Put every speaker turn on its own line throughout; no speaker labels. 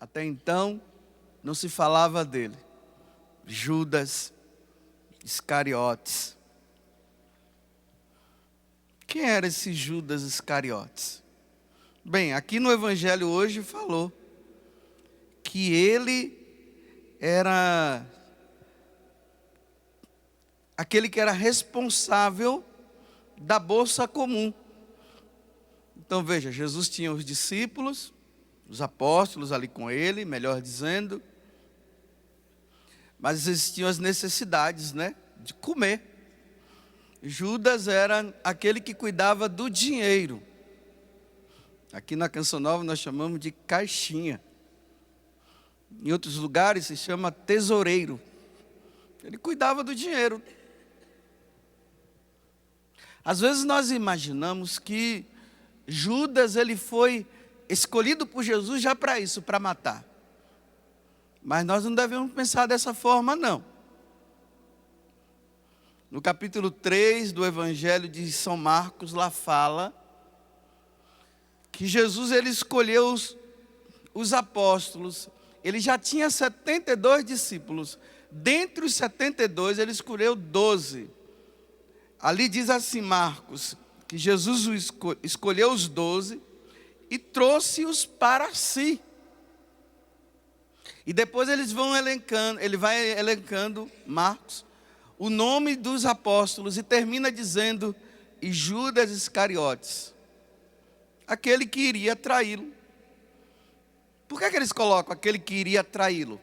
Até então, não se falava dele. Judas Iscariotes. Quem era esse Judas Iscariotes? Bem, aqui no Evangelho hoje falou que ele era aquele que era responsável da bolsa comum. Então veja, Jesus tinha os discípulos, os apóstolos ali com ele, melhor dizendo, mas existiam as necessidades, né, de comer. Judas era aquele que cuidava do dinheiro. Aqui na Canção Nova nós chamamos de caixinha. Em outros lugares se chama tesoureiro. Ele cuidava do dinheiro. Às vezes nós imaginamos que Judas ele foi escolhido por Jesus já para isso, para matar. Mas nós não devemos pensar dessa forma, não. No capítulo 3 do Evangelho de São Marcos, lá fala que Jesus ele escolheu os apóstolos. Ele já tinha 72 discípulos. Dentre os 72, ele escolheu 12. Ali diz assim, Marcos, que Jesus escolheu os 12 e trouxe-os para si. E depois ele vai elencando, Marcos, o nome dos apóstolos e termina dizendo, e Judas Iscariotes, aquele que iria traí-lo. Por que eles colocam aquele que iria traí-lo?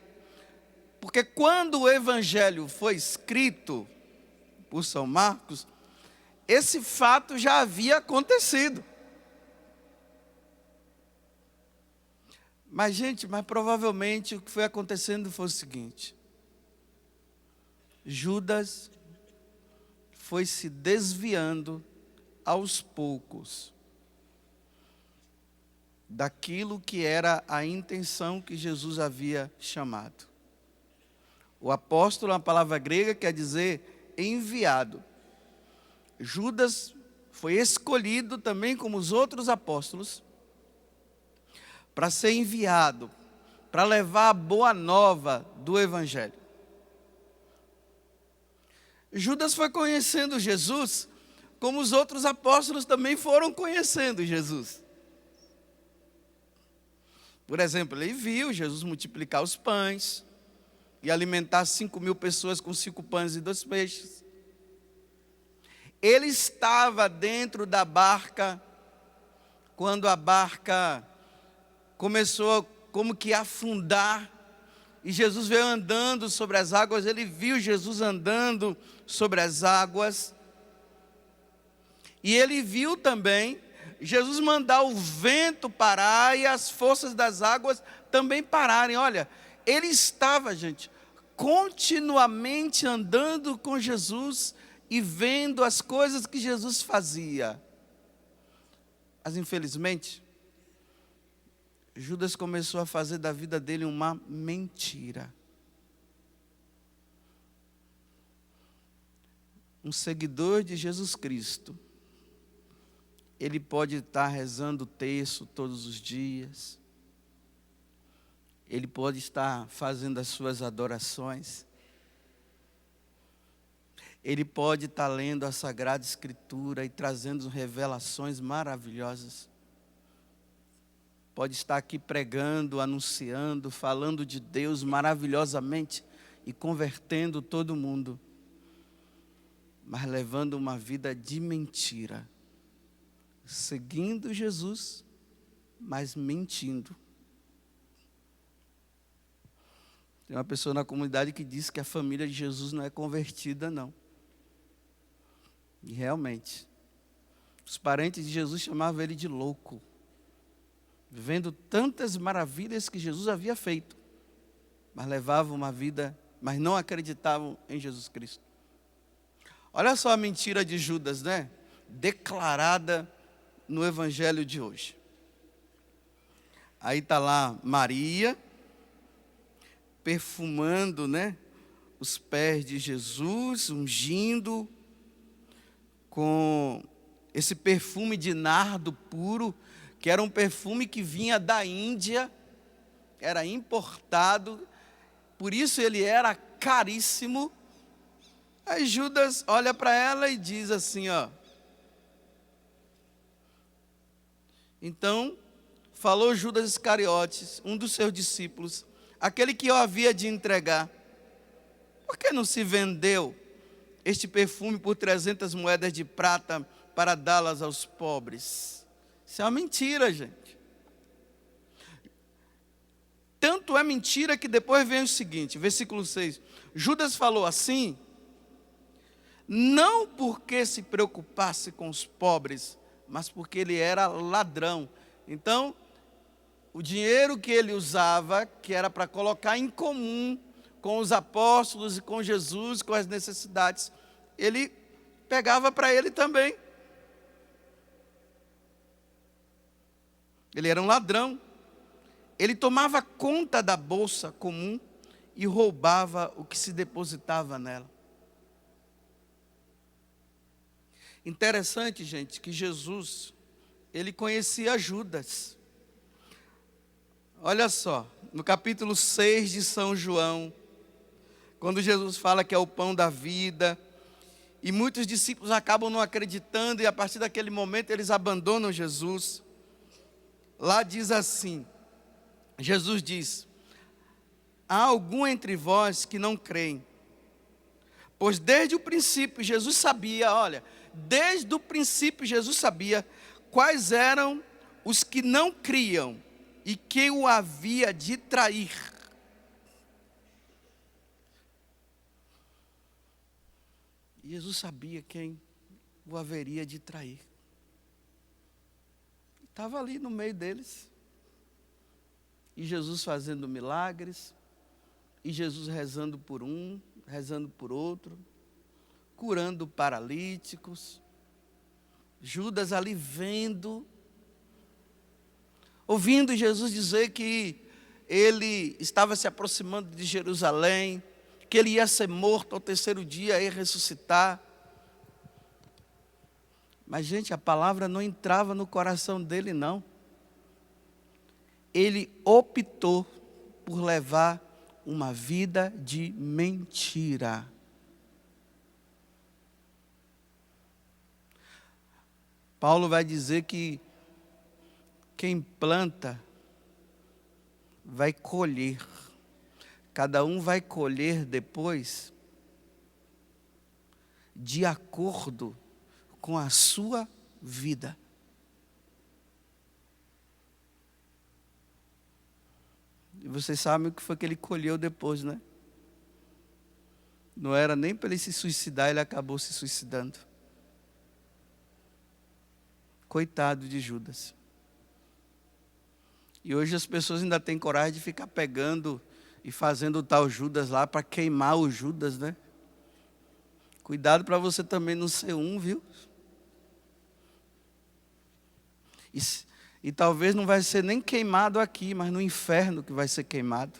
Porque quando o Evangelho foi escrito por São Marcos, esse fato já havia acontecido. Mas provavelmente o que foi acontecendo foi o seguinte: Judas foi se desviando aos poucos daquilo que era a intenção que Jesus havia chamado. O apóstolo, uma palavra grega, quer dizer enviado. Judas foi escolhido também como os outros apóstolos para ser enviado, para levar a boa nova do Evangelho. Judas foi conhecendo Jesus, como os outros apóstolos também foram conhecendo Jesus. Por exemplo, ele viu Jesus multiplicar os pães e alimentar 5.000 pessoas com 5 pães e 2 peixes. Ele estava dentro da barca, quando a barca começou como que a afundar, e Jesus veio andando sobre as águas, ele viu Jesus andando sobre as águas, e ele viu também Jesus mandar o vento parar e as forças das águas também pararem. Olha, ele estava, continuamente andando com Jesus e vendo as coisas que Jesus fazia. Mas infelizmente, Judas começou a fazer da vida dele uma mentira. Um seguidor de Jesus Cristo, ele pode estar rezando o terço todos os dias, ele pode estar fazendo as suas adorações, ele pode estar lendo a Sagrada Escritura e trazendo revelações maravilhosas, pode estar aqui pregando, anunciando, falando de Deus maravilhosamente e convertendo todo mundo, mas levando uma vida de mentira, seguindo Jesus, mas mentindo. Tem uma pessoa na comunidade que diz que a família de Jesus não é convertida, não. E realmente, os parentes de Jesus chamavam ele de louco, vendo tantas maravilhas que Jesus havia feito, mas levavam uma vida, mas não acreditavam em Jesus Cristo. Olha só a mentira de Judas, né? Declarada no Evangelho de hoje. Aí está lá Maria, perfumando, né, os pés de Jesus, ungindo com esse perfume de nardo puro, que era um perfume que vinha da Índia, era importado, por isso ele era caríssimo. Aí Judas olha para ela e diz assim, ó. Então, falou Judas Iscariotes, um dos seus discípulos, aquele que eu havia de entregar. Por que não se vendeu este perfume por 300 moedas de prata para dá-las aos pobres? Isso é uma mentira, gente. Tanto é mentira que depois vem o seguinte, versículo 6. Judas falou assim, não porque se preocupasse com os pobres, mas porque ele era ladrão. Então, o dinheiro que ele usava, que era para colocar em comum com os apóstolos e com Jesus, com as necessidades, ele pegava para ele também. Ele era um ladrão. Ele tomava conta da bolsa comum e roubava o que se depositava nela. Interessante, gente, que Jesus, ele conhecia Judas. Olha só, no capítulo 6 de São João, quando Jesus fala que é o pão da vida, e muitos discípulos acabam não acreditando, e a partir daquele momento eles abandonam Jesus. Lá diz assim, Jesus diz, há algum entre vós que não creem, pois desde o princípio Jesus sabia, olha, desde o princípio Jesus sabia quais eram os que não criam e quem o havia de trair. Jesus sabia quem o haveria de trair. Estava ali no meio deles. E Jesus fazendo milagres, e Jesus rezando por um, rezando por outro, curando paralíticos, Judas ali vendo, ouvindo Jesus dizer que ele estava se aproximando de Jerusalém, que ele ia ser morto ao terceiro dia e ressuscitar. Mas, gente, a palavra não entrava no coração dele, não. Ele optou por levar uma vida de mentira. Paulo vai dizer que quem planta vai colher. Cada um vai colher depois de acordo com a sua vida. E vocês sabem o que foi que ele colheu depois, né? Não era nem para ele se suicidar, ele acabou se suicidando. Coitado de Judas. E hoje as pessoas ainda têm coragem de ficar pegando e fazendo o tal Judas lá para queimar o Judas, né? Cuidado para você também não ser um, viu? E talvez não vai ser nem queimado aqui, mas no inferno que vai ser queimado.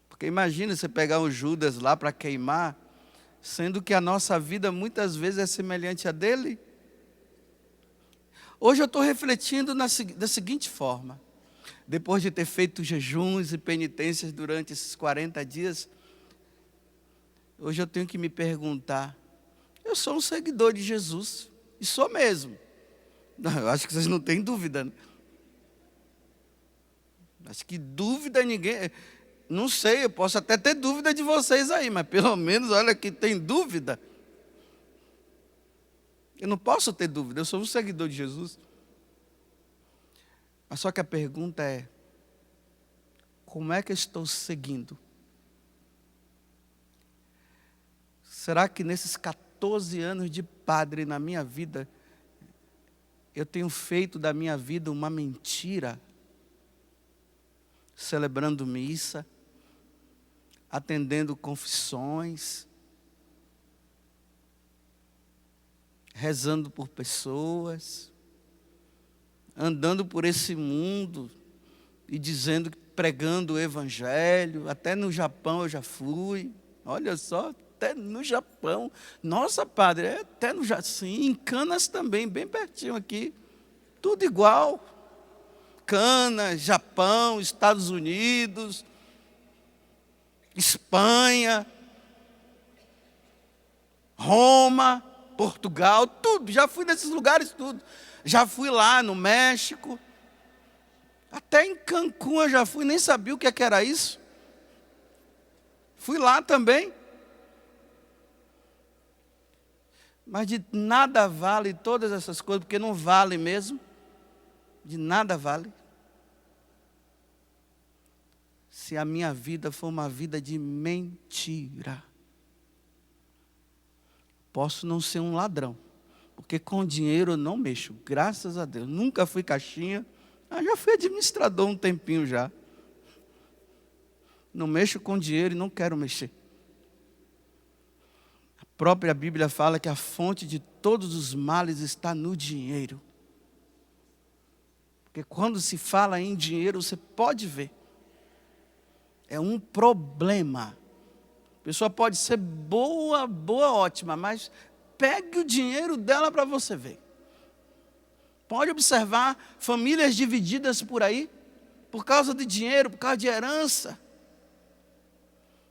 Porque imagina você pegar um Judas lá para queimar, sendo que a nossa vida muitas vezes é semelhante a dele. Hoje eu estou refletindo da seguinte forma. Depois de ter feito jejuns e penitências durante esses 40 dias, hoje eu tenho que me perguntar, eu sou um seguidor de Jesus, e sou mesmo. Não, eu acho que vocês não têm dúvida, né? Acho que dúvida ninguém... Não sei, eu posso até ter dúvida de vocês aí, mas pelo menos, olha que tem dúvida. Eu não posso ter dúvida, eu sou um seguidor de Jesus. Mas só que a pergunta é, como é que eu estou seguindo? Será que nesses 14 anos de padre na minha vida, eu tenho feito da minha vida uma mentira? Celebrando missa, atendendo confissões, rezando por pessoas, andando por esse mundo e dizendo, pregando o evangelho. Até no Japão eu já fui, olha só, até no Japão. Nossa, padre, até no Japão, sim, em Canas também, bem pertinho aqui, tudo igual. americana, Japão, Estados Unidos, Espanha, Roma, Portugal, tudo. Já fui nesses lugares, tudo. Já fui lá no México. Até em Cancún eu já fui, nem sabia o que era isso. Fui lá também. Mas de nada vale todas essas coisas, porque não vale mesmo. De nada vale. Se a minha vida for uma vida de mentira. Posso não ser um ladrão, porque com dinheiro eu não mexo, graças a Deus. Nunca fui caixinha, já fui administrador um tempinho já. Não mexo com dinheiro e não quero mexer. A própria Bíblia fala que a fonte de todos os males está no dinheiro. Porque quando se fala em dinheiro, você pode ver. É um problema. A pessoa pode ser boa, ótima, mas pegue o dinheiro dela para você ver. Pode observar famílias divididas por aí, por causa de dinheiro, por causa de herança.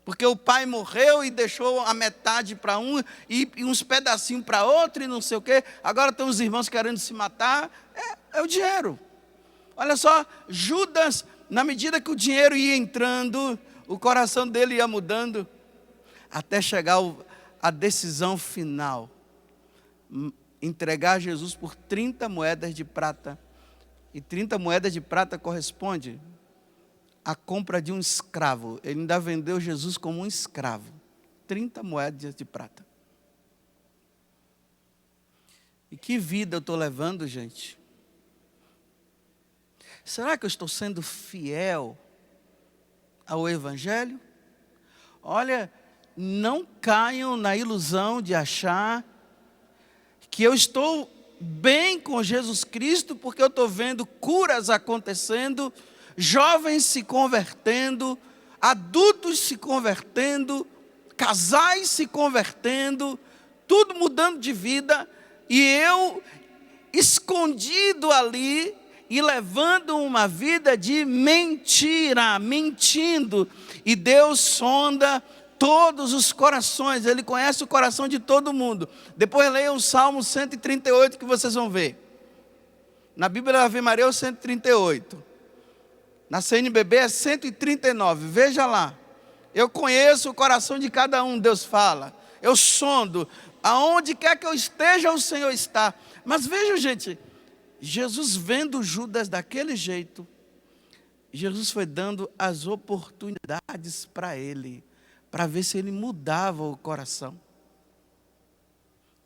Porque o pai morreu e deixou a metade para um e uns pedacinhos para outro e não sei o quê. Agora estão os irmãos querendo se matar. É o dinheiro. Olha só, Judas, na medida que o dinheiro ia entrando, o coração dele ia mudando, até chegar a decisão final. Entregar Jesus por 30 moedas de prata. E 30 moedas de prata corresponde à compra de um escravo. Ele ainda vendeu Jesus como um escravo. 30 moedas de prata. E que vida eu estou levando, gente? Será que eu estou sendo fiel ao Evangelho? Olha, não caiam na ilusão de achar que eu estou bem com Jesus Cristo, porque eu estou vendo curas acontecendo, jovens se convertendo, adultos se convertendo, casais se convertendo, tudo mudando de vida, e eu escondido ali e levando uma vida de mentira, mentindo. E Deus sonda todos os corações, Ele conhece o coração de todo mundo. Depois leiam o Salmo 138 que vocês vão ver. Na Bíblia da Ave Maria é o 138. Na CNBB é 139, veja lá. Eu conheço o coração de cada um, Deus fala. Eu sondo, aonde quer que eu esteja, o Senhor está. Mas vejam, gente, Jesus vendo Judas daquele jeito, Jesus foi dando as oportunidades para ele, para ver se ele mudava o coração.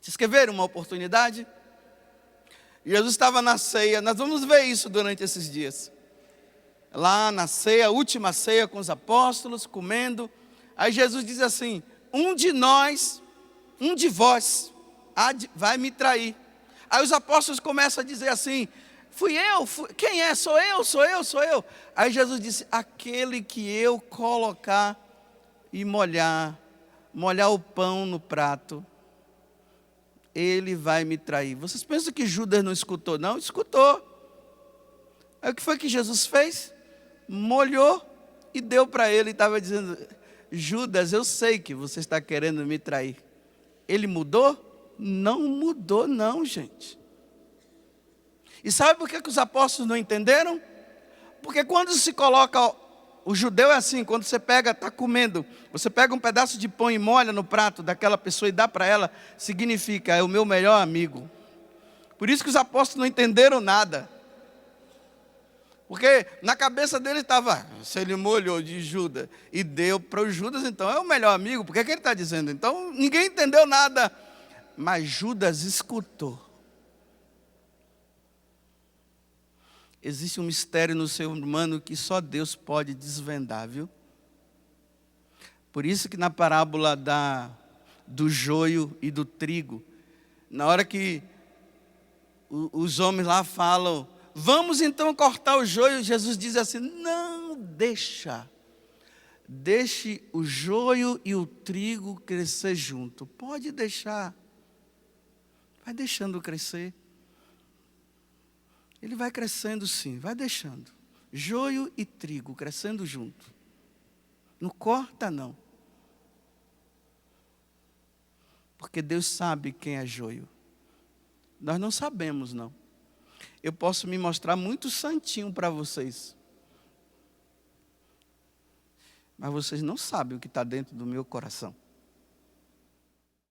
Vocês querem ver uma oportunidade? Jesus estava na ceia, nós vamos ver isso durante esses dias. Lá na ceia, a última ceia com os apóstolos, comendo. Aí Jesus diz assim, um de vós, vai me trair. Aí os apóstolos começam a dizer assim, quem é? Sou eu. Aí Jesus disse, aquele que eu colocar e molhar o pão no prato, ele vai me trair. Vocês pensam que Judas não escutou? Não, escutou. Aí o que foi que Jesus fez? Molhou e deu para ele. Estava dizendo, Judas, eu sei que você está querendo me trair. Ele mudou? Não mudou não, gente. E sabe por que os apóstolos não entenderam? Porque quando se coloca, o judeu é assim, quando você está comendo, você pega um pedaço de pão e molha no prato daquela pessoa e dá para ela, significa, é o meu melhor amigo. Por isso que os apóstolos não entenderam nada. Porque na cabeça dele estava, se ele molhou de Judas e deu para o Judas, então é o melhor amigo. Por que ele está dizendo? Então ninguém entendeu nada. Mas Judas escutou. Existe um mistério no ser humano que só Deus pode desvendar, viu? Por isso que na parábola do joio e do trigo, na hora que os homens lá falam, vamos então cortar o joio, Jesus diz assim, não, deixe o joio e o trigo crescer junto. Pode deixar. Vai deixando crescer. Ele vai crescendo sim, vai deixando. Joio e trigo crescendo junto. Não corta não. Porque Deus sabe quem é joio. Nós não sabemos não. Eu posso me mostrar muito santinho para vocês. Mas vocês não sabem o que está dentro do meu coração.